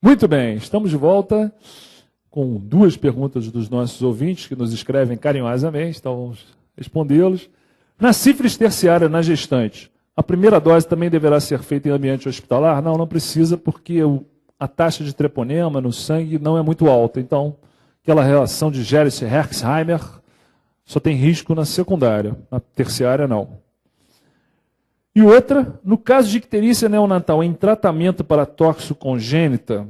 Muito bem, estamos de volta com duas perguntas dos nossos ouvintes que nos escrevem carinhosamente, então vamos respondê-los. Na sífilis terciária na gestante, a primeira dose também deverá ser feita em ambiente hospitalar? Não, não precisa, porque a taxa de treponema no sangue não é muito alta. Então, aquela relação de Geriss-Herxheimer só tem risco na secundária, na terciária não. E outra, no caso de icterícia neonatal em tratamento para tóxico congênita,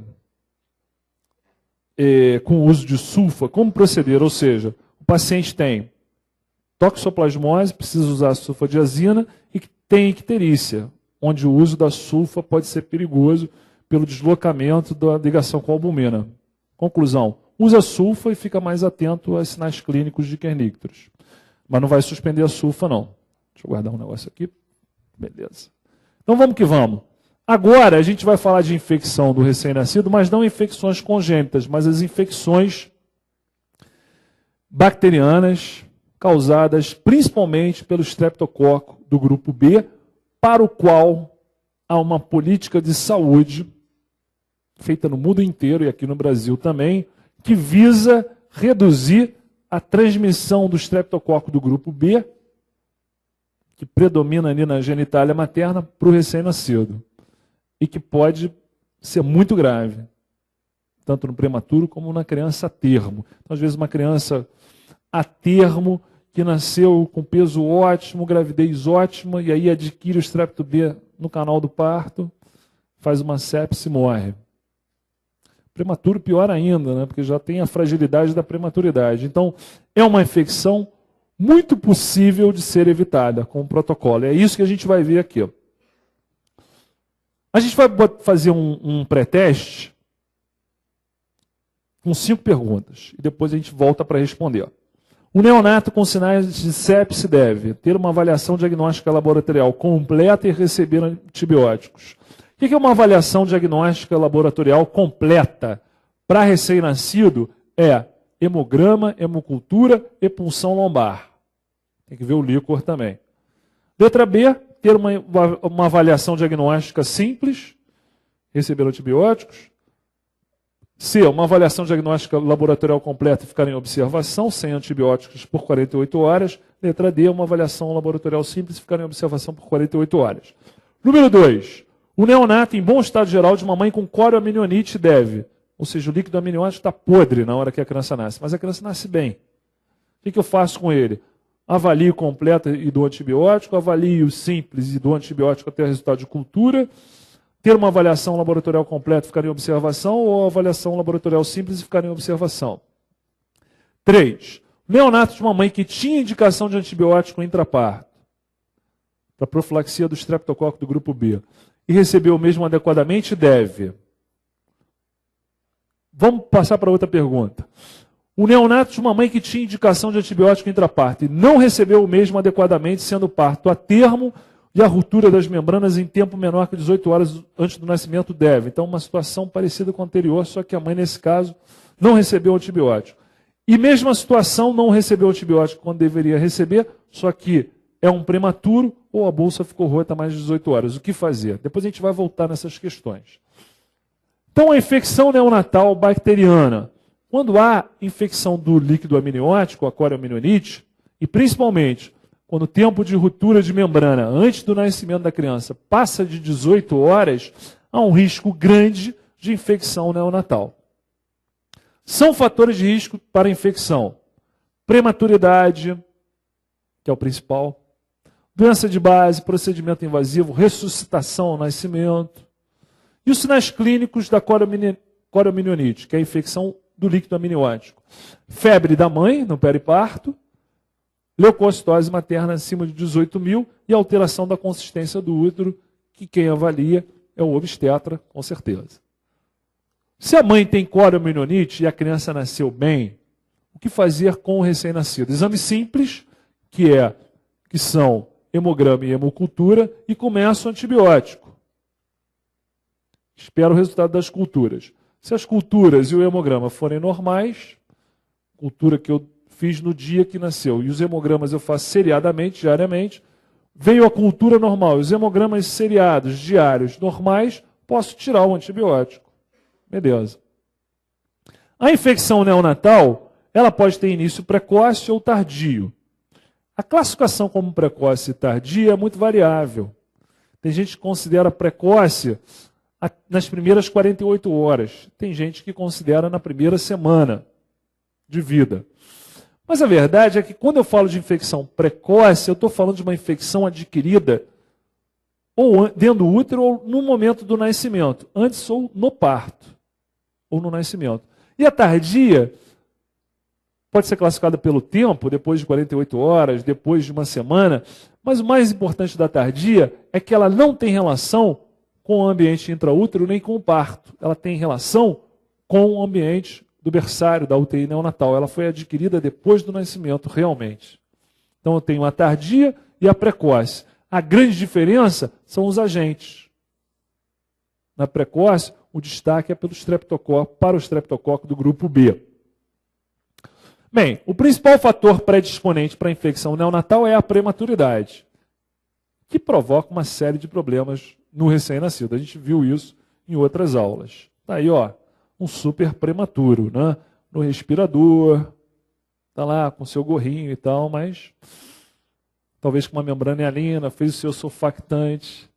com o uso de sulfa, como proceder? Ou seja, o paciente tem toxoplasmose, precisa usar sulfadiazina, e tem icterícia, onde o uso da sulfa pode ser perigoso pelo deslocamento da ligação com a albumina. Conclusão, usa sulfa e fica mais atento aos sinais clínicos de kernicterus. Mas não vai suspender a sulfa, não. Deixa eu guardar um negócio aqui. Beleza. Então vamos que vamos. Agora a gente vai falar de infecção do recém-nascido, mas não infecções congênitas, mas as infecções bacterianas causadas principalmente pelo streptococo do grupo B, para o qual há uma política de saúde feita no mundo inteiro e aqui no Brasil também, que visa reduzir a transmissão do streptococo do grupo B, que predomina ali na genitália materna, para o recém-nascido. E que pode ser muito grave, tanto no prematuro como na criança a termo. Então, às vezes, uma criança a termo, que nasceu com peso ótimo, gravidez ótima, e aí adquire o strepto B no canal do parto, faz uma sepse e morre. Prematuro pior ainda, né? Porque já tem a fragilidade da prematuridade. Então, é uma infecção muito possível de ser evitada com o protocolo. É isso que a gente vai ver aqui. A gente vai fazer um pré-teste com 5 perguntas. E depois a gente volta para responder. O neonato com sinais de sepse deve ter uma avaliação diagnóstica laboratorial completa e receber antibióticos. O que é uma avaliação diagnóstica laboratorial completa para recém-nascido? É hemograma, hemocultura e punção lombar. Tem que ver o líquor também. Letra B, ter uma avaliação diagnóstica simples, receber antibióticos. C, uma avaliação diagnóstica laboratorial completa e ficar em observação, sem antibióticos, por 48 horas. Letra D, uma avaliação laboratorial simples e ficar em observação por 48 horas. Número 2, o neonato em bom estado geral de uma mãe com corioamnionites deve, ou seja, o líquido amniótico está podre na hora que a criança nasce, mas a criança nasce bem. O que eu faço com ele? Avalio completo e dou antibiótico, avalio simples e dou antibiótico até o resultado de cultura, ter uma avaliação laboratorial completa e ficar em observação, ou avaliação laboratorial simples e ficar em observação. 3. Neonato de uma mãe que tinha indicação de antibiótico intraparto, para profilaxia do streptococo do grupo B, e recebeu o mesmo adequadamente, deve. Vamos passar para outra pergunta. O neonato de uma mãe que tinha indicação de antibiótico intraparto e não recebeu o mesmo adequadamente, sendo parto a termo e a ruptura das membranas em tempo menor que 18 horas antes do nascimento, deve. Então, uma situação parecida com a anterior, só que a mãe, nesse caso, não recebeu antibiótico. E mesma situação, não recebeu antibiótico quando deveria receber, só que é um prematuro ou a bolsa ficou rota mais de 18 horas. O que fazer? Depois a gente vai voltar nessas questões. Então, a infecção neonatal bacteriana. Quando há infecção do líquido amniótico, a corioamnionites, e principalmente quando o tempo de ruptura de membrana antes do nascimento da criança passa de 18 horas, há um risco grande de infecção neonatal. São fatores de risco para a infecção: prematuridade, que é o principal, doença de base, procedimento invasivo, ressuscitação ao nascimento, e os sinais clínicos da corioamnionites, que é a infecção do líquido amniótico: febre da mãe no periparto, leucocitose materna acima de 18.000 e alteração da consistência do útero, que quem avalia é o obstetra, com certeza. Se a mãe tem corioamnionites e a criança nasceu bem, o que fazer com o recém-nascido? Exame simples, que são hemograma e hemocultura, e começa o antibiótico. Espera o resultado das culturas. Se as culturas e o hemograma forem normais, cultura que eu fiz no dia que nasceu, e os hemogramas eu faço seriadamente, diariamente, veio a cultura normal, os hemogramas seriados, diários, normais, posso tirar o antibiótico. Beleza. A infecção neonatal, ela pode ter início precoce ou tardio. A classificação como precoce e tardia é muito variável. Tem gente que considera precoce nas primeiras 48 horas. Tem gente que considera na primeira semana de vida. Mas a verdade é que quando eu falo de infecção precoce, eu estou falando de uma infecção adquirida ou dentro do útero ou no momento do nascimento, antes ou no parto, ou no nascimento. E a tardia pode ser classificada pelo tempo, depois de 48 horas, depois de uma semana, mas o mais importante da tardia é que ela não tem relação com o ambiente intraútero nem com o parto. Ela tem relação com o ambiente do berçário, da UTI neonatal. Ela foi adquirida depois do nascimento, realmente. Então eu tenho a tardia e a precoce. A grande diferença são os agentes. Na precoce, o destaque é para o estreptococo do grupo B. Bem, o principal fator predisponente para a infecção neonatal é a prematuridade, que provoca uma série de problemas no recém-nascido. A gente viu isso em outras aulas. Está aí, ó, um super prematuro, né? No respirador, está lá com seu gorrinho e tal, mas talvez com uma membrana hialina, fez o seu surfactante.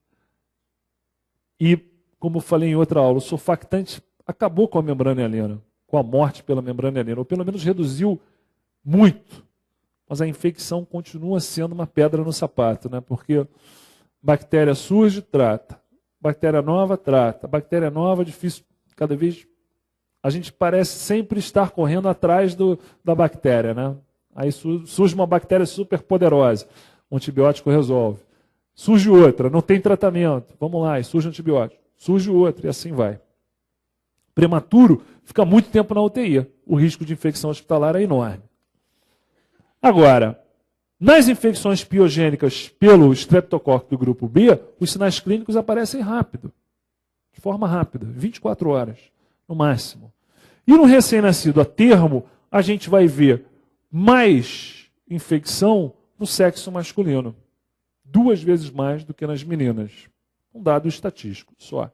E, como eu falei em outra aula, o surfactante acabou com a membrana hialina, com a morte pela membrana hialina, ou pelo menos reduziu muito. Mas a infecção continua sendo uma pedra no sapato, né? Porque bactéria surge, trata. Bactéria nova, trata. Bactéria nova, difícil, cada vez. A gente parece sempre estar correndo atrás da bactéria, né? Aí surge uma bactéria super poderosa. Um antibiótico resolve. Surge outra, não tem tratamento. Vamos lá, e surge um antibiótico. Surge outra, e assim vai. Prematuro fica muito tempo na UTI. O risco de infecção hospitalar é enorme. Agora, nas infecções piogênicas pelo estreptococo do grupo B, os sinais clínicos aparecem rápido. De forma rápida, 24 horas, no máximo. E no recém-nascido a termo, a gente vai ver mais infecção no sexo masculino. 2 vezes mais do que nas meninas. Um dado estatístico só.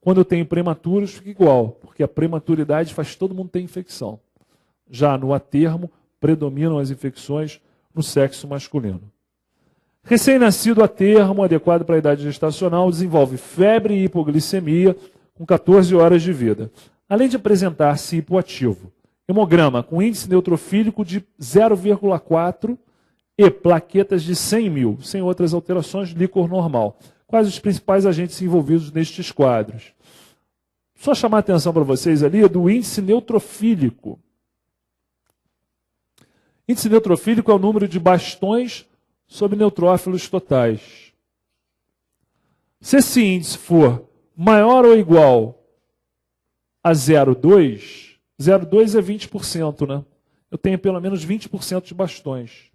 Quando eu tenho prematuros, fica igual, porque a prematuridade faz todo mundo ter infecção. Já no atermo, predominam as infecções no sexo masculino. Recém-nascido a termo, adequado para a idade gestacional, desenvolve febre e hipoglicemia com 14 horas de vida. Além de apresentar-se hipoativo, hemograma com índice neutrofílico de 0,4 e plaquetas de 100 mil, sem outras alterações, líquor normal. Quais os principais agentes envolvidos nestes quadros? Só chamar a atenção para vocês ali do índice neutrofílico. Índice neutrofílico é o número de bastões sobre neutrófilos totais. Se esse índice for maior ou igual a 0,2, 0,2 é 20%, né? Eu tenho pelo menos 20% de bastões.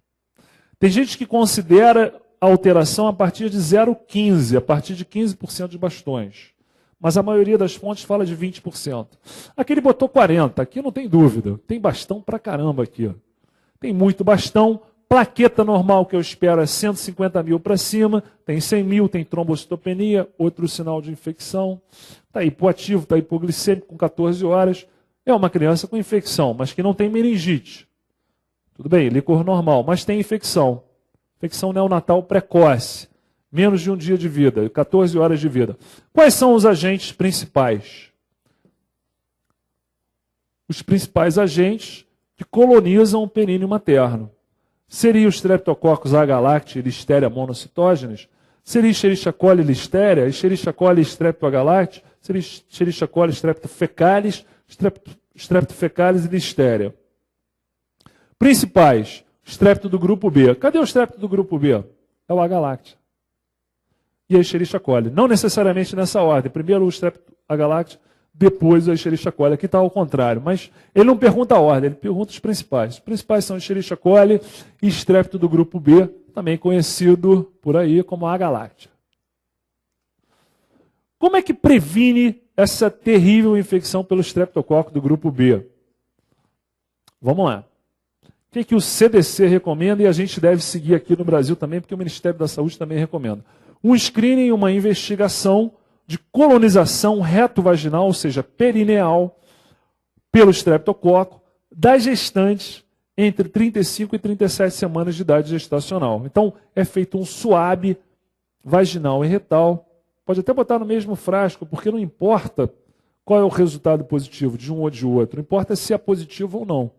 Tem gente que considera a alteração a partir de 0,15, a partir de 15% de bastões. Mas a maioria das fontes fala de 20%. Aqui ele botou 40%, aqui não tem dúvida. Tem bastão pra caramba aqui, ó. Tem muito bastão, plaqueta normal que eu espero é 150 mil para cima, tem 100 mil, tem trombocitopenia, outro sinal de infecção. Está hipoativo, está hipoglicêmico com 14 horas. É uma criança com infecção, mas que não tem meningite. Tudo bem, líquor normal, mas tem infecção. Infecção neonatal precoce, menos de um dia de vida, 14 horas de vida. Quais são os agentes principais? Os principais agentes que colonizam o períneo materno. Seria o Streptococcus agalacti e Listeria monocitógenes? Seria Escherichia coli Listeria, Escherichia coli Streptoagalacti? Seria Escherichia coli Streptofecalis, Streptofecalis e Listeria. Principais, Strepto do grupo B. Cadê o Strepto do grupo B? É o Agalacti. E a Escherichia coli. Não necessariamente nessa ordem. Primeiro o Strepto agalacti, depois a Escherichia coli. Aqui está ao contrário. Mas ele não pergunta a ordem, ele pergunta os principais. Os principais são Escherichia coli e Strepto do grupo B, também conhecido por aí como Agalacti. Como é que previne essa terrível infecção pelo Streptococo do grupo B? Vamos lá. O que o CDC recomenda e a gente deve seguir aqui no Brasil também, porque o Ministério da Saúde também recomenda? Um screening, uma investigação de colonização retovaginal, ou seja, perineal, pelo estreptococo, das gestantes entre 35 e 37 semanas de idade gestacional. Então, é feito um SUAB vaginal e retal. Pode até botar no mesmo frasco, porque não importa qual é o resultado positivo de um ou de outro. Importa se é positivo ou não,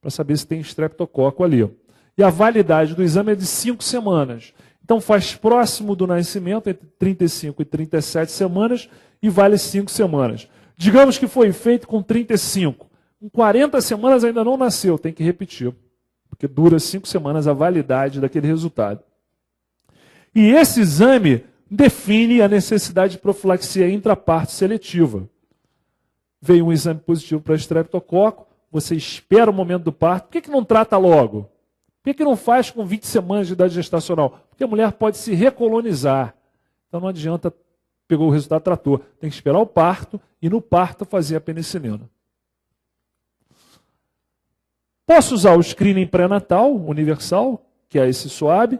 para saber se tem estreptococo ali. E a validade do exame é de 5 semanas. Então faz próximo do nascimento, entre 35 e 37 semanas, e vale 5 semanas. Digamos que foi feito com 35. Com 40 semanas ainda não nasceu, tem que repetir. Porque dura 5 semanas a validade daquele resultado. E esse exame define a necessidade de profilaxia intraparto seletiva. Veio um exame positivo para estreptococo, você espera o momento do parto. Por que não trata logo? Por que não faz com 20 semanas de idade gestacional? Porque a mulher pode se recolonizar. Então não adianta, pegou o resultado, tratou. Tem que esperar o parto e no parto fazer a penicilina. Posso usar o screening pré-natal universal, que é esse SUAB,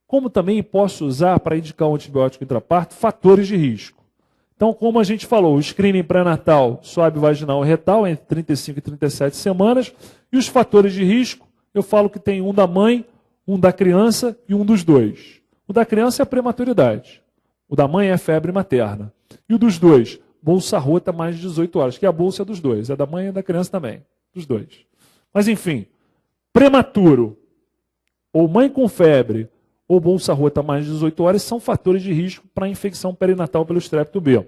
como também posso usar para indicar um antibiótico intraparto fatores de risco. Então, como a gente falou, o screening pré-natal, SUAB vaginal e retal, entre 35 e 37 semanas, e os fatores de risco, eu falo que tem um da mãe, um da criança e um dos dois. O da criança é a prematuridade. O da mãe é a febre materna. E o dos dois, bolsa rota mais de 18 horas, que é a bolsa dos dois. É da mãe e da criança também, dos dois. Mas enfim, prematuro, ou mãe com febre, ou bolsa rota mais de 18 horas, são fatores de risco para a infecção perinatal pelo estrepto B.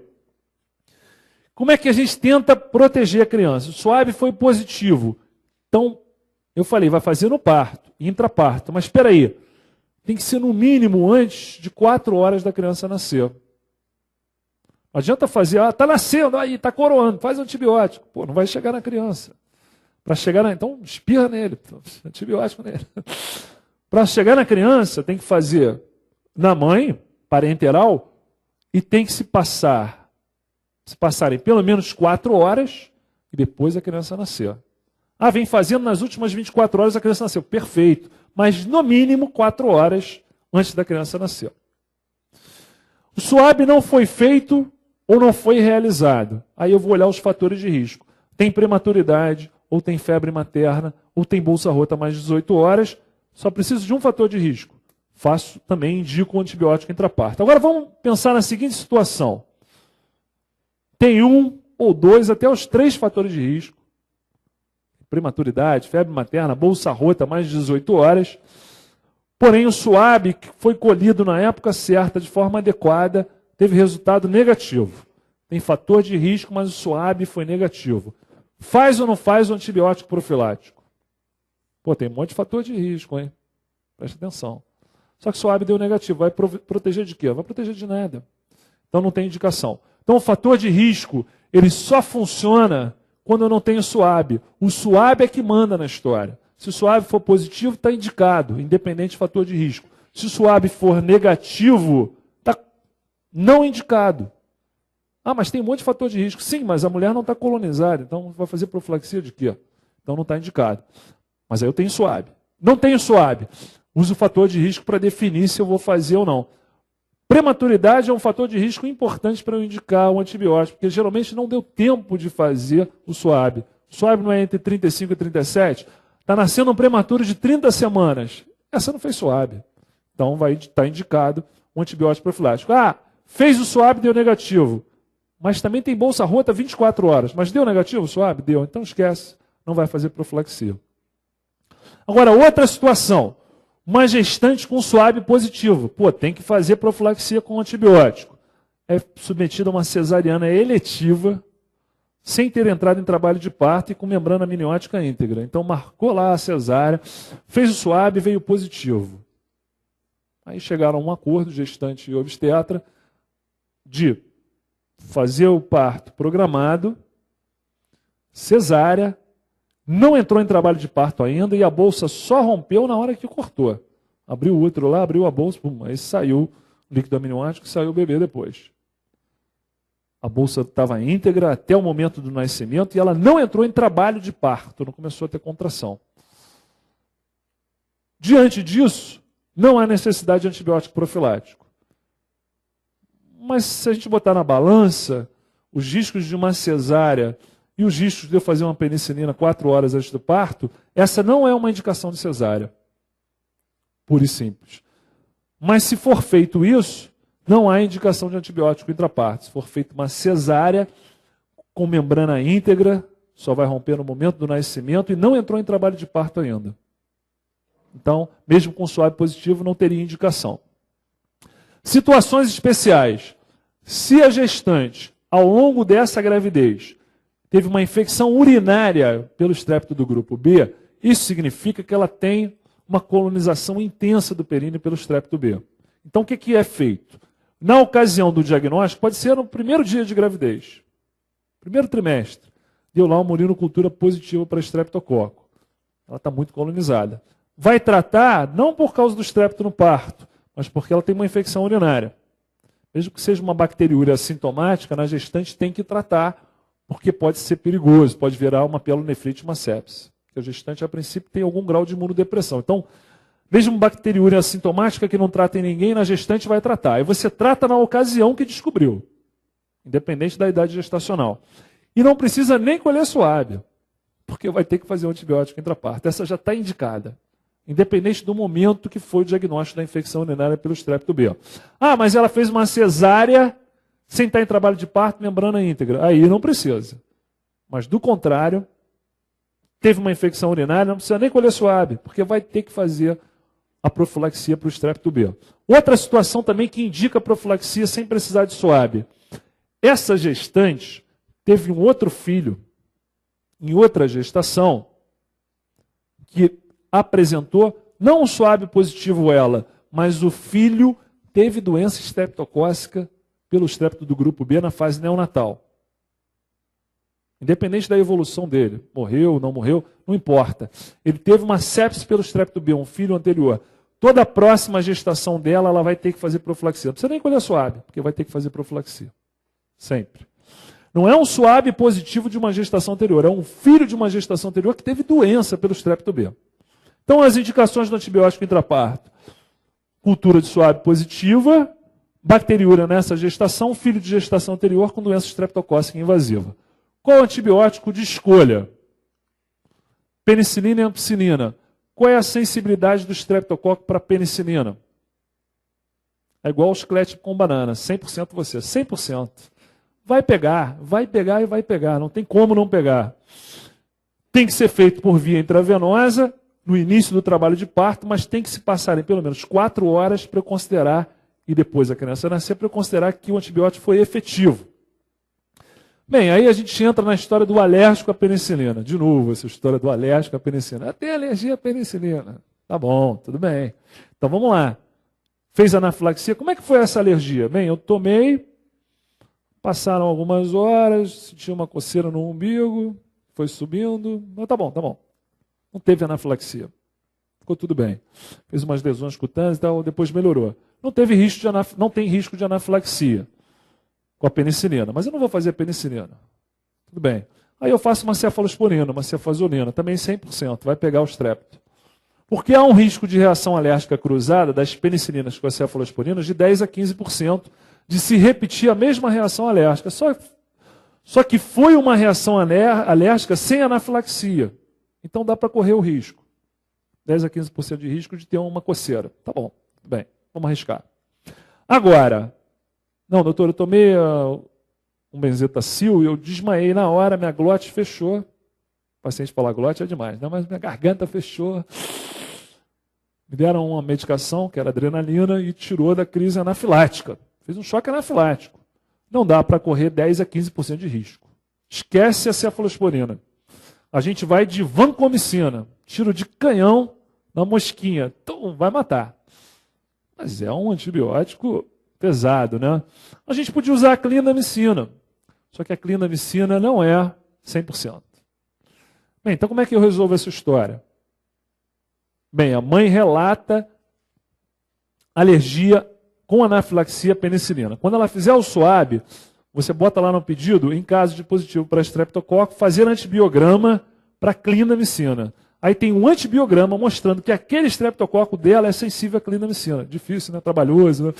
Como é que a gente tenta proteger a criança? O SUAB foi positivo. Então, eu falei, vai fazer no parto, intraparto. Mas espera aí, tem que ser no mínimo antes de 4 horas da criança nascer. Não adianta fazer, está nascendo, aí está coroando, faz antibiótico. Pô, não vai chegar na criança. Para chegar na... Então, espirra nele, antibiótico nele. Para chegar na criança, tem que fazer na mãe, parenteral, e tem que se passarem pelo menos 4 horas e depois a criança nascer. Vem fazendo nas últimas 24 horas a criança nasceu. Perfeito. Mas no mínimo 4 horas antes da criança nascer. O SUAB não foi feito ou não foi realizado. Aí eu vou olhar os fatores de risco. Tem prematuridade, ou tem febre materna, ou tem bolsa rota mais de 18 horas. Só preciso de um fator de risco. Faço também, indico um antibiótico intraparto. Agora vamos pensar na seguinte situação. Tem 1 ou 2, até os 3 fatores de risco. Prematuridade, febre materna, bolsa rota, mais de 18 horas. Porém, o SUAB, que foi colhido na época certa, de forma adequada, teve resultado negativo. Tem fator de risco, mas o SUAB foi negativo. Faz ou não faz o antibiótico profilático? Pô, tem um monte de fator de risco, hein? Presta atenção. Só que o SUAB deu negativo. Vai proteger de quê? Vai proteger de nada. Então não tem indicação. Então o fator de risco, ele só funciona quando eu não tenho SUAB. O SUAB é que manda na história. Se o SUAB for positivo, está indicado, independente de fator de risco. Se o SUAB for negativo, está não indicado. Mas tem um monte de fator de risco. Sim, mas a mulher não está colonizada, então vai fazer profilaxia de quê? Então não está indicado. Mas aí eu tenho SUAB. Não tenho SUAB. Uso o fator de risco para definir se eu vou fazer ou não. Prematuridade é um fator de risco importante para eu indicar o antibiótico, porque geralmente não deu tempo de fazer o SUAB. O SUAB não é entre 35 e 37? Está nascendo um prematuro de 30 semanas. Essa não fez SUAB. Então vai estar indicado um antibiótico profilático. Fez o SUAB, deu negativo. Mas também tem bolsa rota 24 horas. Mas deu negativo o SUAB? Deu. Então esquece. Não vai fazer profilaxia. Agora, outra situação. Uma gestante com SUAB positivo. Tem que fazer profilaxia com antibiótico. É submetida a uma cesariana eletiva, sem ter entrado em trabalho de parto e com membrana amniótica íntegra. Então marcou lá a cesárea, fez o SUAB e veio positivo. Aí chegaram a um acordo, gestante e obstetra, de fazer o parto programado, cesárea, não entrou em trabalho de parto ainda e a bolsa só rompeu na hora que cortou. Abriu o útero lá, abriu a bolsa, aí saiu o líquido amniótico e saiu o bebê depois. A bolsa estava íntegra até o momento do nascimento e ela não entrou em trabalho de parto, não começou a ter contração. Diante disso, não há necessidade de antibiótico profilático. mas se a gente botar na balança os riscos de uma cesárea e os riscos de eu fazer uma penicilina 4 horas antes do parto, essa não é uma indicação de cesárea. Pura e simples. Mas se for feito isso, não há indicação de antibiótico intraparto. Se for feita uma cesárea com membrana íntegra, só vai romper no momento do nascimento e não entrou em trabalho de parto ainda. Então, mesmo com SWAB positivo, não teria indicação. Situações especiais. Se a gestante, ao longo dessa gravidez, teve uma infecção urinária pelo estrépito do grupo B, isso significa que ela tem uma colonização intensa do períneo pelo estrépito B. Então, o que é feito? Na ocasião do diagnóstico, pode ser no primeiro dia de gravidez, primeiro trimestre, deu lá uma urinocultura positiva para estreptococo. Ela está muito colonizada. Vai tratar, não por causa do estrépito no parto, mas porque ela tem uma infecção urinária. Mesmo que seja uma bacteriúria assintomática, na gestante tem que tratar, porque pode ser perigoso, pode virar uma pielonefrite, uma sepse. Porque a gestante, a princípio, tem algum grau de imunodepressão. Então, mesmo bacteriúria assintomática que não trata em ninguém, na gestante vai tratar. E você trata na ocasião que descobriu, independente da idade gestacional. E não precisa nem colher SWAB, porque vai ter que fazer um antibiótico intraparto. Essa já está indicada, independente do momento que foi o diagnóstico da infecção urinária pelo estrépito B. Ah, mas ela fez uma cesárea sem estar em trabalho de parto, membrana íntegra. Aí não precisa. Mas do contrário, teve uma infecção urinária, não precisa nem colher SWAB, porque vai ter que fazer a profilaxia para o estrépito B. Outra situação também que indica profilaxia sem precisar de SWAB. Essa gestante teve um outro filho, em outra gestação, que apresentou, não um SWAB positivo ela, mas o filho teve doença estreptocócica pelo estrépito do grupo B na fase neonatal. Independente da evolução dele, morreu, não morreu, não importa. Ele teve uma sepse pelo estrépito B, um filho anterior. Toda a próxima gestação dela, ela vai ter que fazer profilaxia. Não precisa nem colher SWAB, porque vai ter que fazer profilaxia. Sempre. Não é um SWAB positivo de uma gestação anterior, é um filho de uma gestação anterior que teve doença pelo estrépito B. Então, as indicações do antibiótico intraparto: cultura de SWAB positiva, bacteriúria nessa gestação, filho de gestação anterior com doença estreptocócica invasiva. Qual o antibiótico de escolha? Penicilina e ampicilina. Qual é a sensibilidade do estreptococo para penicilina? É igual ao chiclete com banana, 100% você, 100%. Vai pegar e vai pegar, não tem como não pegar. Tem que ser feito por via intravenosa, no início do trabalho de parto, mas tem que se passar em pelo menos 4 horas para eu considerar, e depois a criança nascer, para eu considerar que o antibiótico foi efetivo. Bem, aí a gente entra na história do alérgico à penicilina. De novo, essa história do alérgico à penicilina. Tem alergia à penicilina. Tá bom, tudo bem. Então vamos lá. Fez anafilaxia. Como é que foi essa alergia? Bem, eu tomei, passaram algumas horas, senti uma coceira no umbigo, foi subindo. Mas tá bom, tá bom. Não teve anafilaxia. Ficou tudo bem. Fez umas lesões cutâneas e tal, depois melhorou. Não tem risco de anafilaxia com a penicilina, mas eu não vou fazer a penicilina. Tudo bem. Aí eu faço uma cefalosporina, uma cefazolina, também 100%, vai pegar o estrépito. Porque há um risco de reação alérgica cruzada das penicilinas com as cefalosporinas de 10 a 15% de se repetir a mesma reação alérgica. Só que foi uma reação alérgica sem anafilaxia. Então dá para correr o risco. 10 a 15% de risco de ter uma coceira. Tá bom, tudo bem, vamos arriscar. Agora, não, doutor, eu tomei um benzetacil e eu desmaiei na hora, minha glote fechou. O paciente falar glote é demais, né? Mas minha garganta fechou. Me deram uma medicação, que era adrenalina, e tirou da crise anafilática. Fez um choque anafilático. Não dá para correr 10 a 15% de risco. Esquece a cefalosporina. A gente vai de vancomicina, tiro de canhão na mosquinha. Então, vai matar. Mas é um antibiótico pesado, né? A gente podia usar a clindamicina, só que a clindamicina não é 100%. Bem, então como é que eu resolvo essa história? Bem, a mãe relata alergia com anafilaxia à penicilina. Quando ela fizer o SWAB, você bota lá no pedido, em caso de positivo para estreptococo, fazer antibiograma para clindamicina. Aí tem um antibiograma mostrando que aquele estreptococo dela é sensível à clindamicina. Difícil, né? Trabalhoso, né?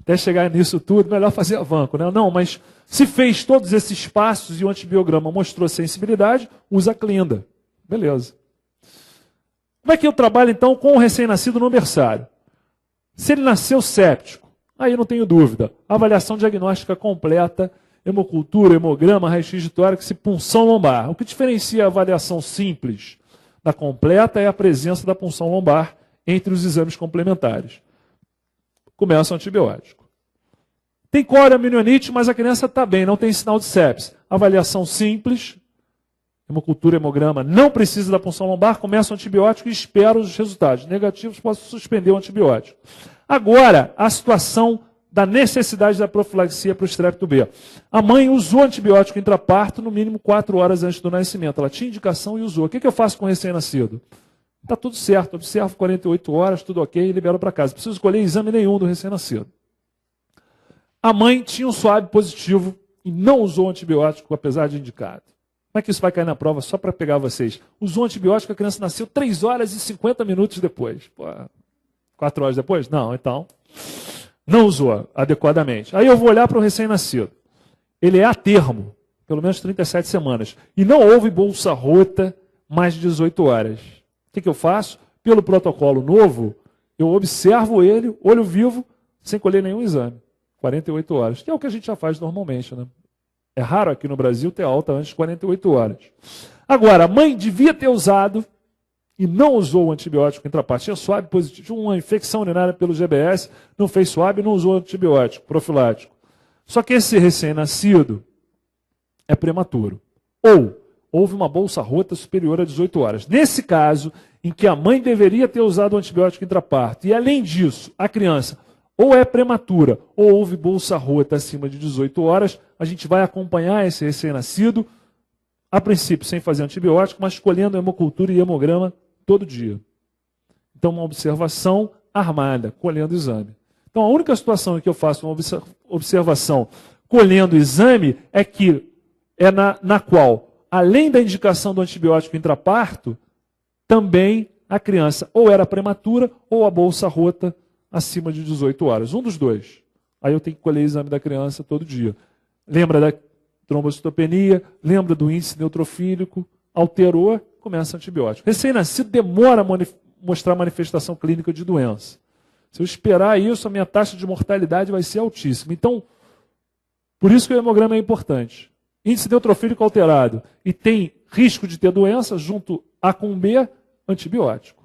Até chegar nisso tudo, melhor fazer a vanco, né? Não, mas se fez todos esses passos e o antibiograma mostrou sensibilidade, usa a Clinda. Beleza. Como é que eu trabalho, então, com o recém-nascido no berçário? Se ele nasceu séptico, aí não tenho dúvida. Avaliação diagnóstica completa, hemocultura, hemograma, raio-x de tórax e punção lombar. O que diferencia a avaliação simples da completa é a presença da punção lombar entre os exames complementares. Começa o antibiótico. Tem corioamnionites, mas a criança está bem, não tem sinal de sepse. Avaliação simples, hemocultura, hemograma, não precisa da punção lombar, começa o antibiótico e espera os resultados. Negativos, posso suspender o antibiótico. Agora, a situação da necessidade da profilaxia para o estrépito B. A mãe usou antibiótico intraparto no mínimo 4 horas antes do nascimento. Ela tinha indicação e usou. O que eu faço com o recém-nascido? Está tudo certo, observo 48 horas, tudo ok, e libero para casa. Não preciso escolher exame nenhum do recém-nascido. A mãe tinha um SWAB positivo e não usou antibiótico, apesar de indicado. Como é que isso vai cair na prova? Só para pegar vocês. Usou antibiótico, a criança nasceu 3 horas e 50 minutos depois. Pô, 4 horas depois? Não, então, não usou adequadamente. Aí eu vou olhar para o recém-nascido. Ele é a termo, pelo menos 37 semanas. E não houve bolsa rota mais de 18 horas. O que eu faço? Pelo protocolo novo, eu observo ele, olho vivo, sem colher nenhum exame. 48 horas, que é o que a gente já faz normalmente, né? É raro aqui no Brasil ter alta antes de 48 horas. Agora, a mãe devia ter usado e não usou o antibiótico intraparto. Tinha SWAB positivo, tinha uma infecção urinária pelo GBS, não fez SWAB e não usou antibiótico profilático. Só que esse recém-nascido é prematuro. Ou houve uma bolsa rota superior a 18 horas. Nesse caso, em que a mãe deveria ter usado o antibiótico intraparto, e além disso, a criança ou é prematura, ou houve bolsa rota acima de 18 horas, a gente vai acompanhar esse recém-nascido, a princípio sem fazer antibiótico, mas colhendo hemocultura e hemograma todo dia. Então, uma observação armada, colhendo exame. Então, a única situação em que eu faço uma observação colhendo exame é que é na qual, além da indicação do antibiótico intraparto, também a criança ou era prematura ou a bolsa rota acima de 18 horas. Um dos dois. Aí eu tenho que colher exame da criança todo dia. Lembra da trombocitopenia, lembra do índice neutrofílico, alterou, começa antibiótico. Recém-nascido demora a mostrar manifestação clínica de doença. Se eu esperar isso, a minha taxa de mortalidade vai ser altíssima. Então, por isso que o hemograma é importante. Índice neutrofílico alterado e tem risco de ter doença, junto A com B, antibiótico.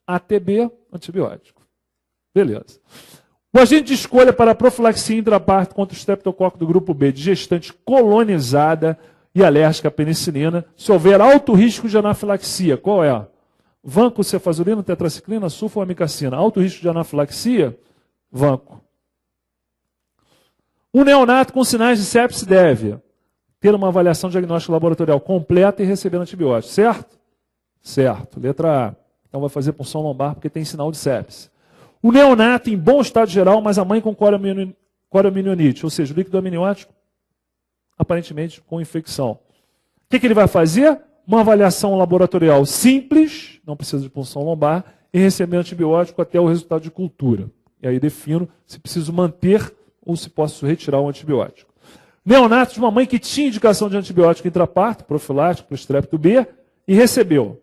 ATB, antibiótico. Beleza. O agente de escolha para a profilaxia intraparto contra o estreptococo do grupo B de gestante colonizada e alérgica à penicilina, se houver alto risco de anafilaxia, qual é? Vanco, cefazolina, tetraciclina, sulfo ou amicacina. Alto risco de anafilaxia? Vanco. O neonato com sinais de sepse deve ter uma avaliação diagnóstica laboratorial completa e receber antibiótico, certo? Certo. Letra A. Então vai fazer punção lombar porque tem sinal de sepse. O neonato em bom estado geral, mas a mãe com corioamnionites, ou seja, o líquido amniótico, aparentemente com infecção. O que ele vai fazer? Uma avaliação laboratorial simples, não precisa de punção lombar, e receber antibiótico até o resultado de cultura. E aí defino se preciso manter ou se posso retirar o antibiótico. Neonato de uma mãe que tinha indicação de antibiótico intraparto, profilático para o estrépito B, e recebeu.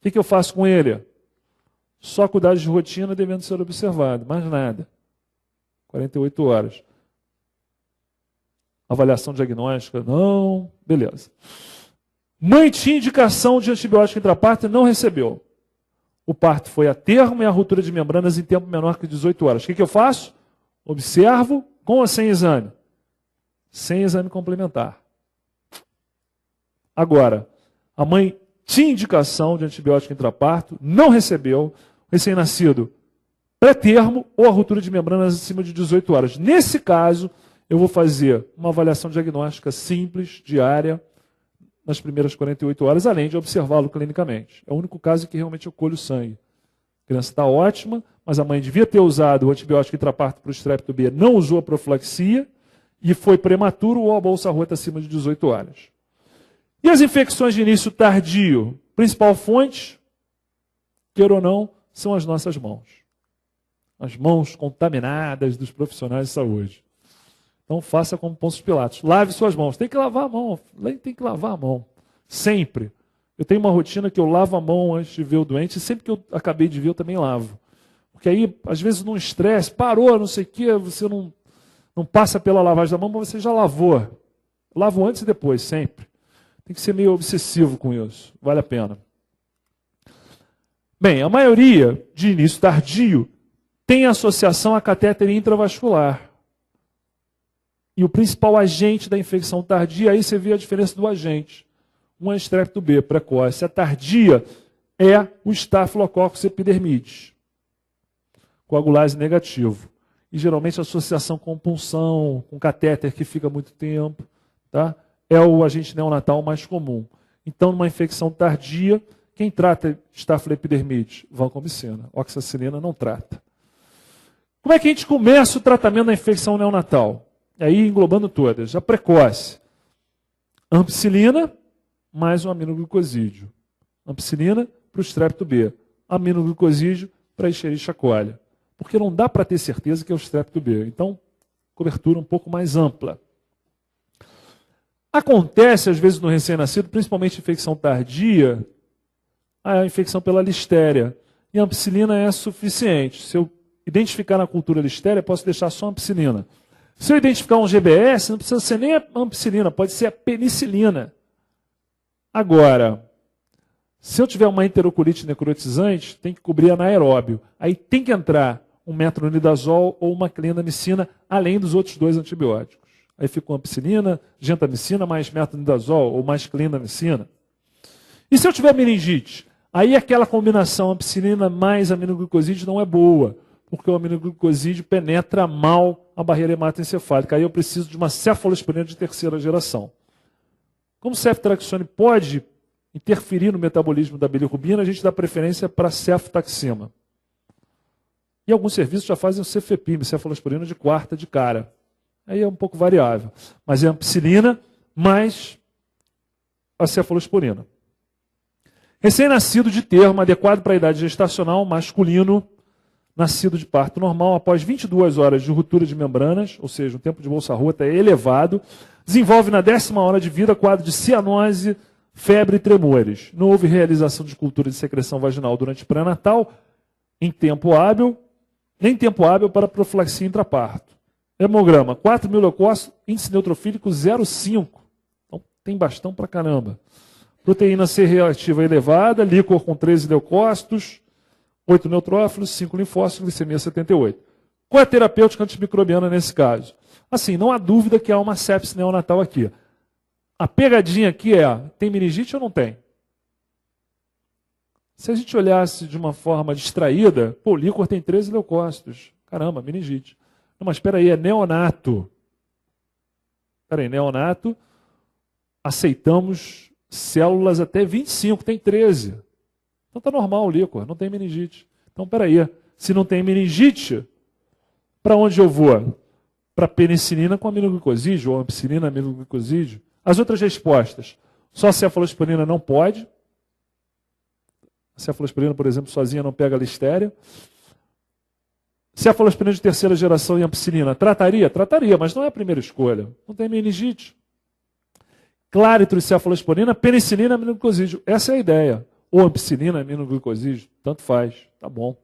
O que eu faço com ele? Só cuidados de rotina devendo ser observado, mais nada. 48 horas. Avaliação diagnóstica, não. Beleza. Mãe tinha indicação de antibiótico intraparto e não recebeu. O parto foi a termo e a ruptura de membranas em tempo menor que 18 horas. O que eu faço? Observo com ou sem exame? Sem exame complementar. Agora, a mãe tinha indicação de antibiótico intraparto, não recebeu, recém-nascido pré-termo ou a ruptura de membranas acima de 18 horas. Nesse caso, eu vou fazer uma avaliação diagnóstica simples, diária, nas primeiras 48 horas, além de observá-lo clinicamente. É o único caso em que realmente eu colho sangue. A criança está ótima, mas a mãe devia ter usado o antibiótico intraparto para o estrépito B, não usou a profilaxia, e foi prematuro ou a bolsa rota acima de 18 horas. E as infecções de início tardio? Principal fonte, queira ou não, são as nossas mãos. as mãos contaminadas dos profissionais de saúde. Então faça como Pôncio Pilatos. Lave suas mãos. Tem que lavar a mão. Tem que lavar a mão. Sempre. Eu tenho uma rotina que eu lavo a mão antes de ver o doente, e sempre que eu acabei de ver, eu também lavo. Porque aí, às vezes, num estresse, parou, não sei o quê, você não passa pela lavagem da mão, mas você já lavou. Lavo antes e depois, sempre. Tem que ser meio obsessivo com isso. Vale a pena. Bem, a maioria de início tardio tem associação a catéter intravascular. E o principal agente da infecção tardia, aí você vê a diferença do agente. Um é estrepto B, precoce. A tardia é o Staphylococcus epidermidis, coagulase negativo. E geralmente a associação com punção, com catéter que fica muito tempo, tá? É o agente neonatal mais comum. Então, numa infecção tardia, quem trata Staphylococcus epidermidis? Vancomicina. Oxacilina não trata. Como é que a gente começa o tratamento da infecção neonatal? Aí englobando todas. A precoce. Ampicilina mais um aminoglicosídeo. Ampicilina para o estrepto B. Aminoglicosídeo para a Escherichia coli. Porque não dá para ter certeza que é o estrepto B. Então, cobertura um pouco mais ampla. Acontece, às vezes, no recém-nascido, principalmente infecção tardia, a infecção pela listéria. E a ampicilina é suficiente. Se eu identificar na cultura listéria, posso deixar só a ampicilina. Se eu identificar um GBS, não precisa ser nem a ampicilina, pode ser a penicilina. Agora, se eu tiver uma enterocolite necrotizante, tem que cobrir anaeróbio. Aí tem que entrar um metronidazol ou uma clindamicina, além dos outros dois antibióticos. Aí fica uma ampicilina, gentamicina, mais metronidazol ou mais clindamicina. E se eu tiver meningite? Aí aquela combinação ampicilina mais aminoglicosídeo não é boa, porque o aminoglicosídeo penetra mal a barreira hematoencefálica. Aí eu preciso de uma cefalosporina de terceira geração. Como o ceftriaxone pode interferir no metabolismo da bilirrubina, a gente dá preferência para cefotaxima. E alguns serviços já fazem o cefepime, cefalosporina de quarta de cara. Aí é um pouco variável. Mas é a ampicilina mais a cefalosporina. Recém-nascido de termo, adequado para a idade gestacional, masculino, nascido de parto normal, após 22 horas de ruptura de membranas, ou seja, o tempo de bolsa rota é elevado, desenvolve na 10ª hora de vida quadro de cianose, febre e tremores. Não houve realização de cultura de secreção vaginal durante o pré-natal, em tempo hábil, nem tempo hábil para profilaxia intraparto. Hemograma, 4.000 leucócitos, índice neutrofílico 0,5. Então tem bastão pra caramba. Proteína C reativa elevada, líquor com 13 leucócitos, 8 neutrófilos, 5 linfócitos, glicemia 78. Qual é a terapêutica antimicrobiana nesse caso? Assim, não há dúvida que há uma sepse neonatal aqui. A pegadinha aqui é, tem meningite ou não tem? Se a gente olhasse de uma forma distraída, pô, o líquor tem 13 leucócitos. Caramba, meningite. Não, mas espera aí, é neonato. Espera aí, neonato, aceitamos células até 25, tem 13. Então está normal o líquor, não tem meningite. Então, espera aí, se não tem meningite, para onde eu vou? Para penicilina com aminoglicosídeo, ou ampicilina, aminoglicosídeo. As outras respostas, só a cefalosporina não pode. A cefalosporina, por exemplo, sozinha não pega a listéria. Cefalosporina de terceira geração e ampicilina, trataria? Trataria, mas não é a primeira escolha. Não tem meningite. Claritro e cefalosporina, penicilina, aminoglicosídeo. Essa é a ideia. Ou ampicilina, aminoglicosídeo, tanto faz, tá bom.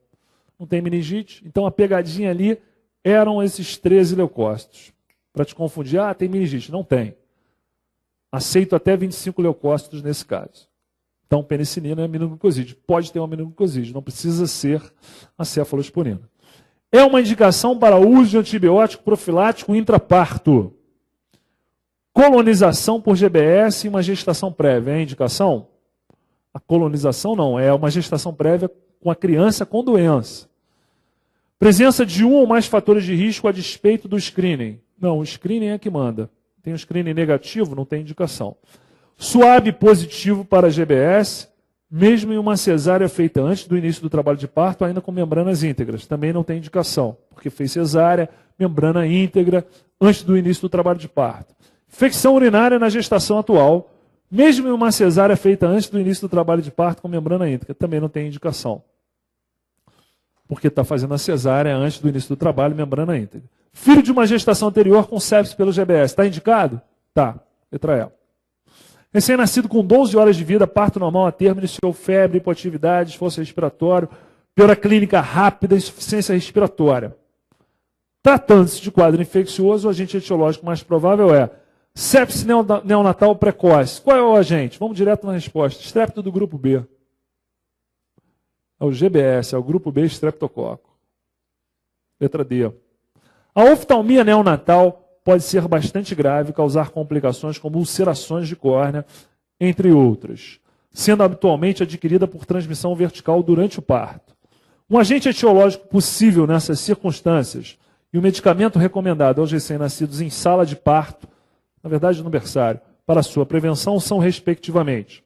Não tem meningite, então a pegadinha ali eram esses 13 leucócitos. Para te confundir, tem meningite. Não tem. Aceito até 25 leucócitos nesse caso. Então, penicilina é aminoglicosídeo. Pode ter um aminoglicosídeo, não precisa ser a cefalosporina. É uma indicação para uso de antibiótico profilático intraparto. Colonização por GBS e uma gestação prévia. É a indicação? A colonização não, é uma gestação prévia com a criança com doença. Presença de um ou mais fatores de risco a despeito do screening. Não, o screening é que manda. Tem um screening negativo, não tem indicação. Suave positivo para GBS, mesmo em uma cesárea feita antes do início do trabalho de parto, ainda com membranas íntegras. Também não tem indicação, porque fez cesárea, membrana íntegra, antes do início do trabalho de parto. Infecção urinária na gestação atual, mesmo em uma cesárea feita antes do início do trabalho de parto com membrana íntegra. Também não tem indicação. porque está fazendo a cesárea antes do início do trabalho, membrana íntegra. Filho de uma gestação anterior com sepsis pelo GBS, está indicado? Tá, letra E. Recém-nascido com 12 horas de vida, parto normal a termo, iniciou febre, hipoatividade, esforço respiratório, piora clínica rápida, insuficiência respiratória. Tratando-se de quadro infeccioso, o agente etiológico mais provável é sepsis neonatal precoce. Qual é o agente? Vamos direto na resposta. Estrépito do grupo B. É o GBS, é o grupo B estreptococo. Letra D. A oftalmia neonatal pode ser bastante grave, causar complicações como ulcerações de córnea, entre outras, sendo habitualmente adquirida por transmissão vertical durante o parto. Um agente etiológico possível nessas circunstâncias e o medicamento recomendado aos recém-nascidos em sala de parto, na verdade no berçário, para sua prevenção são, respectivamente,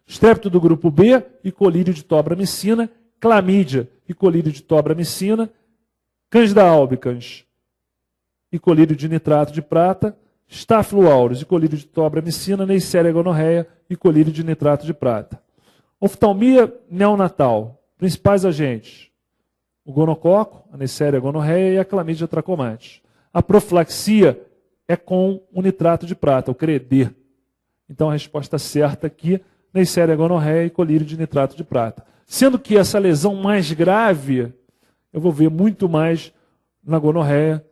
estrépito do grupo B e colírio de tobramicina, clamídia e colírio de tobramicina, Candida albicans e colírio de nitrato de prata, Staphylo aureus e colírio de tobramicina, Neisseria gonorreia e colírio de nitrato de prata. Oftalmia neonatal, principais agentes, o gonococo, a Neisseria gonorreia e a clamídia trachomatis. A profilaxia é com o nitrato de prata, o CRED. Então a resposta certa aqui, Neisseria gonorreia e colírio de nitrato de prata. Sendo que essa lesão mais grave, eu vou ver muito mais na gonorreia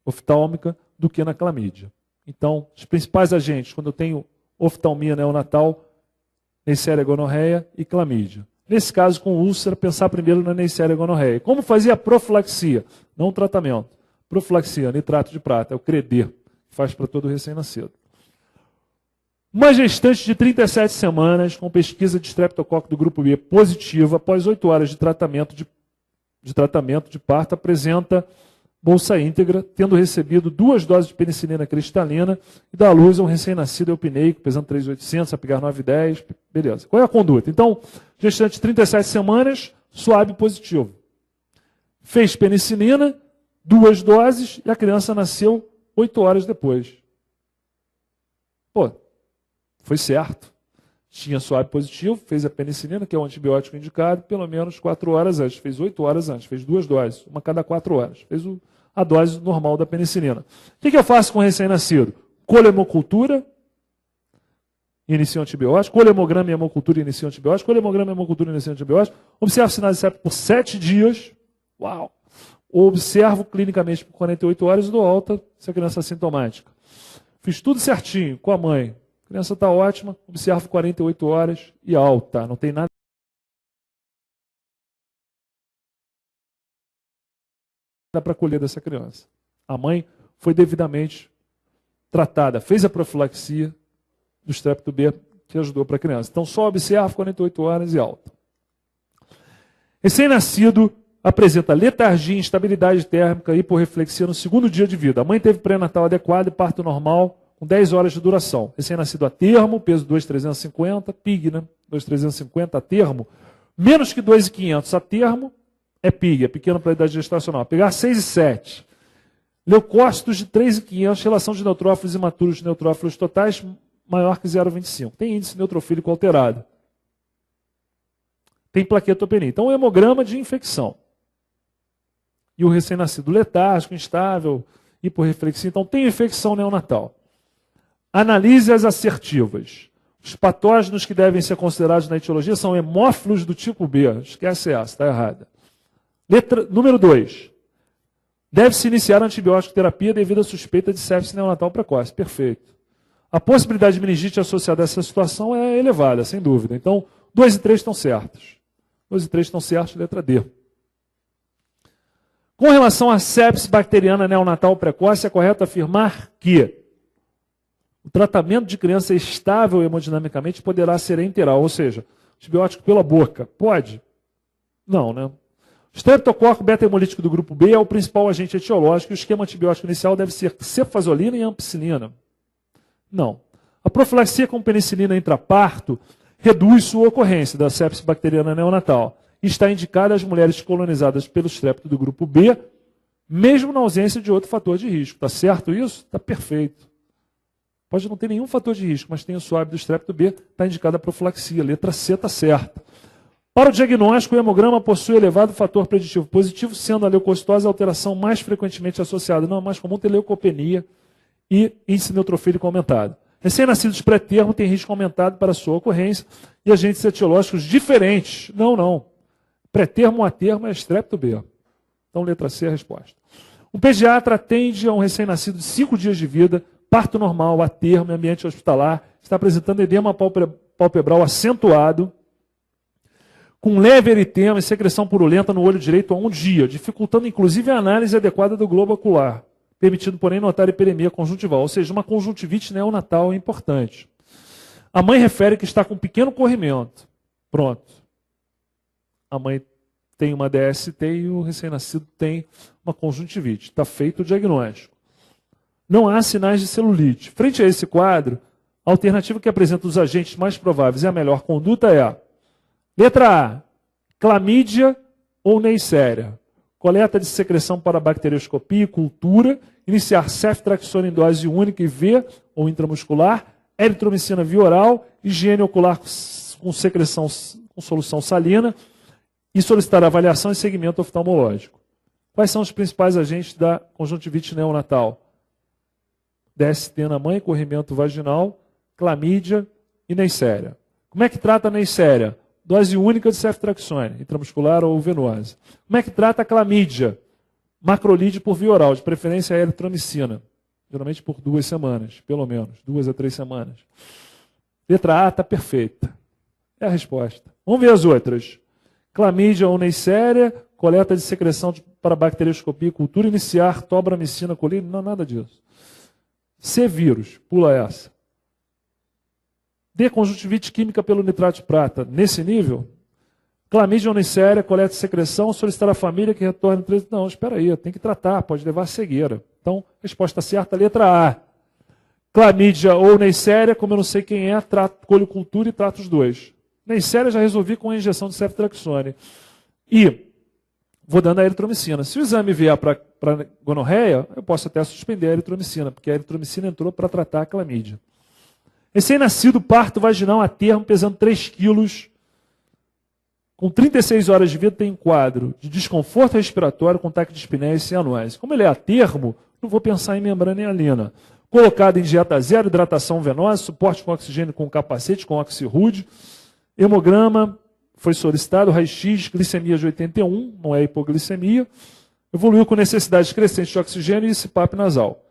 oftálmica do que na clamídia. Então, os principais agentes, quando eu tenho oftalmia neonatal, Neisseria gonorreia e clamídia. Nesse caso, com úlcera, pensar primeiro na Neisseria gonorreia. Como fazia a profilaxia? Não o tratamento. Profilaxia, nitrato de prata, é o CRED, que faz para todo recém-nascido. Uma gestante de 37 semanas, com pesquisa de estreptococo do grupo B positiva, após 8 horas de tratamento de parto, apresenta bolsa íntegra, tendo recebido 2 doses de penicilina cristalina e dá à luz a um recém-nascido eupineico, pesando 3.800, apigar 9,10, beleza. Qual é a conduta? Então, gestante de 37 semanas, SWAB positivo. Fez penicilina, 2 doses, e a criança nasceu 8 horas depois. Pô, foi certo. Tinha SWAB positivo, fez a penicilina, que é o antibiótico indicado, pelo menos 4 horas antes. Fez 8 horas antes, fez 2 doses, uma a cada 4 horas. Fez a dose normal da penicilina. O que eu faço com o recém-nascido? Colemocultura, inicia o antibiótico. Colemograma e hemocultura, inicia o antibiótico. Colemograma e hemocultura, inicia o antibiótico. Observo sinais de sepsis por 7 dias. Uau! Observo clinicamente por 48 horas e dou alta se a criança é assintomática. Fiz tudo certinho com a mãe. A criança está ótima, observo 48 horas e alta. Não tem nada para colher dessa criança. A mãe foi devidamente tratada, fez a profilaxia do estrépito B que ajudou para a criança. Então só observo 48 horas e alta. Recém-nascido apresenta letargia, instabilidade térmica e hiporreflexia no 2º dia de vida. A mãe teve pré-natal adequado e parto normal com 10 horas de duração. Recém-nascido a termo, peso 2.350, PIG, né? 2.350 a termo, menos que 2.500 a termo, é PIG, é pequena para a idade gestacional. Pegar 6,7. Leucócitos de 3.500, relação de neutrófilos imaturos de neutrófilos totais maior que 0,25. Tem índice neutrofílico alterado. Tem plaquetopenia. Então, hemograma de infecção. E o recém-nascido letárgico, instável, hiporreflexia. Então, tem infecção neonatal. Analísias assertivas. Os patógenos que devem ser considerados na etiologia são hemófilos do tipo B. Esquece essa, está errada. Número 2. Deve-se iniciar a antibiótico terapia devido à suspeita de sepsis neonatal precoce. Perfeito. A possibilidade de meningite associada a essa situação é elevada, sem dúvida. Então, 2 e 3 estão certos. 2 e 3 estão certos, letra D. Com relação à sepsis bacteriana neonatal precoce, é correto afirmar que o tratamento de criança estável hemodinamicamente poderá ser enteral, ou seja, antibiótico pela boca. Pode? Não, né? O estreptococo beta-hemolítico do grupo B é o principal agente etiológico e o esquema antibiótico inicial deve ser cefazolina e ampicilina. Não. A profilaxia com penicilina intraparto reduz sua ocorrência da sepsis bacteriana neonatal e está indicada às mulheres colonizadas pelo estrépito do grupo B, mesmo na ausência de outro fator de risco. Está certo isso? Está perfeito. Pode não ter nenhum fator de risco, mas tem o SWAB do estrépito B, está indicada a profilaxia. Letra C está certa. Para o diagnóstico, o hemograma possui elevado fator preditivo positivo, sendo a leucocitose a alteração mais frequentemente associada. Não é mais comum ter leucopenia e índice neutrofílico aumentado. Recém-nascidos pré-termo têm risco aumentado para sua ocorrência e agentes etiológicos diferentes. Não. Pré-termo ou a termo é estrepto B. Então, letra C é a resposta. Um pediatra atende a um recém-nascido de 5 dias de vida, parto normal, a termo, em ambiente hospitalar, está apresentando edema palpebral acentuado, com leve eritema e secreção purulenta no olho direito há um dia, dificultando inclusive a análise adequada do globo ocular, permitindo, porém, notar hiperemia conjuntival, ou seja, uma conjuntivite neonatal importante. A mãe refere que está com um pequeno corrimento. Pronto. A mãe tem uma DST e o recém-nascido tem uma conjuntivite. Está feito o diagnóstico. Não há sinais de celulite. Frente a esse quadro, a alternativa que apresenta os agentes mais prováveis e a melhor conduta é: letra A, clamídia ou neisseria. Coleta de secreção para bacterioscopia e cultura. Iniciar ceftriaxona em dose única e V ou intramuscular. Eritromicina via oral. Higiene ocular com secreção com solução salina. E solicitar avaliação e segmento oftalmológico. Quais são os principais agentes da conjuntivite neonatal? DST na mãe, corrimento vaginal, clamídia e neisseria. Como é que trata a neisseria? Dose única de ceftriaxone, intramuscular ou venosa. Como é que trata a clamídia? Macrolide por via oral, de preferência a eritromicina. Geralmente por 2 semanas, pelo menos, 2 a 3 semanas. Letra A está perfeita. É a resposta. Vamos ver as outras. Clamídia ou neisseria, coleta de secreção para bacterioscopia e cultura, iniciar tobramicina, colina, não, nada disso. C, vírus, pula essa. D, conjuntivite química pelo nitrato de prata, nesse nível. Clamídia ou neisseria, coleta de secreção, solicitar à família que retorne. Não, espera aí, tem que tratar, pode levar a cegueira. Então, resposta certa, letra A. Clamídia ou neisseria, como eu não sei quem é, colho cultura e trato os dois. Neisseria já resolvi com a injeção de ceftriaxone. E vou dando a eritromicina. Se o exame vier para gonorreia, eu posso até suspender a eritromicina, porque a eritromicina entrou para tratar a clamídia. Recém-nascido, parto vaginal a termo, pesando 3 quilos, com 36 horas de vida, tem um quadro de desconforto respiratório com taquidispneia e cianose. Como ele é a termo, não vou pensar em membrana hialina. Colocado em dieta zero, hidratação venosa, suporte com oxigênio com capacete, com oxirrude. Hemograma foi solicitado, raio-x, glicemia de 81, não é hipoglicemia. Evoluiu com necessidades crescentes de oxigênio e CPAP nasal.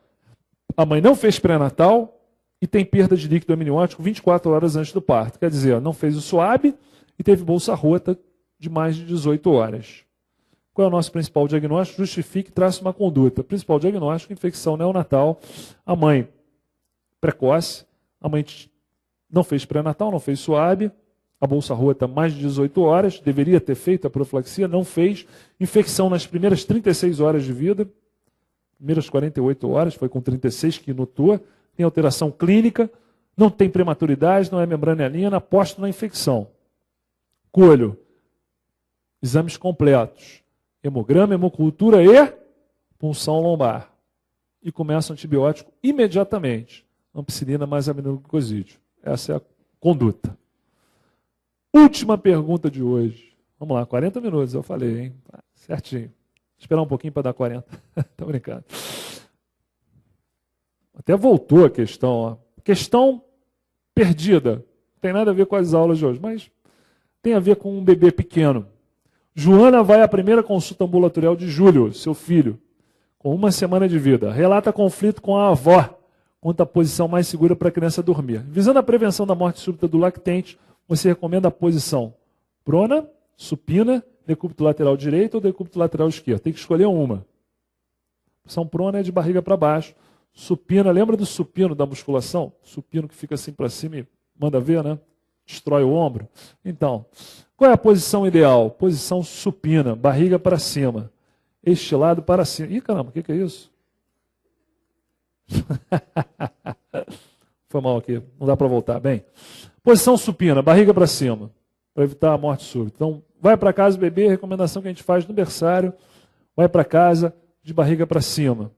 A mãe não fez pré-natal e tem perda de líquido amniótico 24 horas antes do parto. Quer dizer, não fez o SUAB e teve bolsa rota de mais de 18 horas. Qual é o nosso principal diagnóstico? Justifique e trace uma conduta. Principal diagnóstico, infecção neonatal. A mãe precoce, a mãe não fez pré-natal, não fez SUAB, a bolsa rota mais de 18 horas, deveria ter feito a profilaxia, não fez. Infecção nas primeiras 36 horas de vida, primeiras 48 horas, foi com 36 que notou. Tem alteração clínica, não tem prematuridade, não é membrana hialina, aposto na infecção. Colho, exames completos, hemograma, hemocultura e punção lombar. E começa o antibiótico imediatamente, ampicilina mais aminoglicosídeo. Essa é a conduta. Última pergunta de hoje. Vamos lá, 40 minutos, eu falei, hein? Certinho. Vou esperar um pouquinho para dar 40. Estou brincando. Até voltou a questão. Ó. Questão perdida. Não tem nada a ver com as aulas de hoje, mas tem a ver com um bebê pequeno. Joana vai à primeira consulta ambulatorial de Júlio, seu filho, com 1 semana de vida. Relata conflito com a avó quanto à posição mais segura para a criança dormir. Visando a prevenção da morte súbita do lactente, você recomenda a posição prona, supina, decúbito lateral direito ou decúbito lateral esquerdo. Tem que escolher uma. A posição prona é de barriga para baixo. Supina, lembra do supino da musculação? Supino que fica assim para cima e manda ver, né? Destrói o ombro. Então, qual é a posição ideal? Posição supina, barriga para cima. Este lado para cima. Ih, caramba, o que é isso? Foi mal aqui, não dá para voltar. Bem, posição supina, barriga para cima, para evitar a morte súbita. Então, vai para casa, bebê, recomendação que a gente faz no berçário, vai para casa de barriga para cima.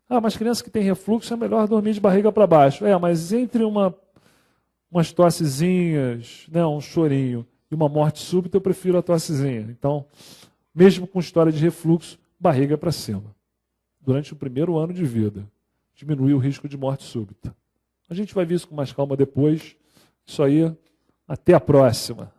Ah, mas criança que tem refluxo é melhor dormir de barriga para baixo. É, mas entre umas tossezinhas, né, um chorinho e uma morte súbita, eu prefiro a tossezinha. Então, mesmo com história de refluxo, barriga para cima. Durante o primeiro ano de vida, diminui o risco de morte súbita. A gente vai ver isso com mais calma depois. Isso aí, até a próxima.